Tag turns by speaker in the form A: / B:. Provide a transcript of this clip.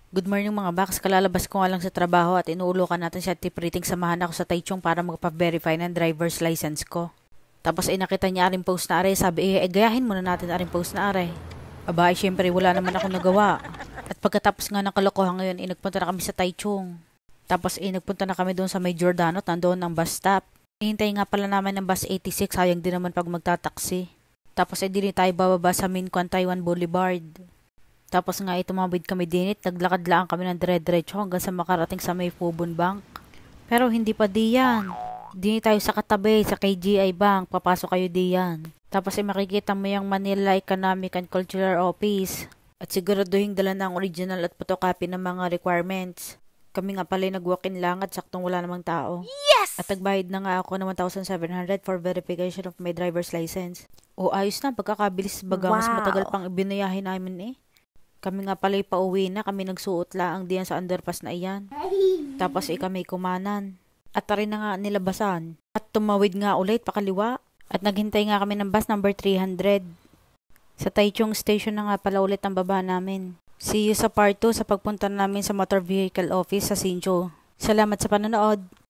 A: Good morning mga baks, kalalabas ko nga lang sa trabaho at inuulokan natin siya tipriting samahan ako sa Taichung para magpa-verify ng driver's license ko. Tapos nakita niya aring post na are, sabi gayahin muna natin aring post na are. Aba syempre wala naman ako nagawa. At pagkatapos nga ng kalokohan ngayon, nagpunta na kami sa Taichung. Tapos nagpunta na kami doon sa may Giordano, nandoon ang bus stop. Hihintay nga pala namin ng bus 86, sayang din naman pag magtataksi. Tapos din tayo bababa sa Minquan Taiwan Boulevard. Tapos nga tumawid kami dinit, naglakad lang kami ng dire-diretso hanggang sa makarating sa may Fubon Bank. Pero hindi pa diyan. Dinit tayo sa katabi, sa KGI Bank, papasok kayo diyan. Tapos makikita mo yung Manila Economic and Cultural Office. At siguraduhin dala ng original at photocopy ng mga requirements. Kami nga pala nag-walk-in lang at saktong wala namang tao.
B: Yes!
A: At nagbayad na nga ako ng 1,700 for verification of my driver's license. O ayos na, pagkakabilis baga, mas matagal pang ibinayahin namin Kami nga pala'y pauwi na, kami nagsuot laang diyan sa underpass na iyan. Tapos kami kumanan. At rin na nga nilabasan. At tumawid nga ulit pakaliwa. At naghintay nga kami ng bus number 300. Sa Taichung Station na nga pala ulit ang baba namin. See you sa part 2 sa pagpunta namin sa Motor Vehicle Office sa Sincho. Salamat sa panonood.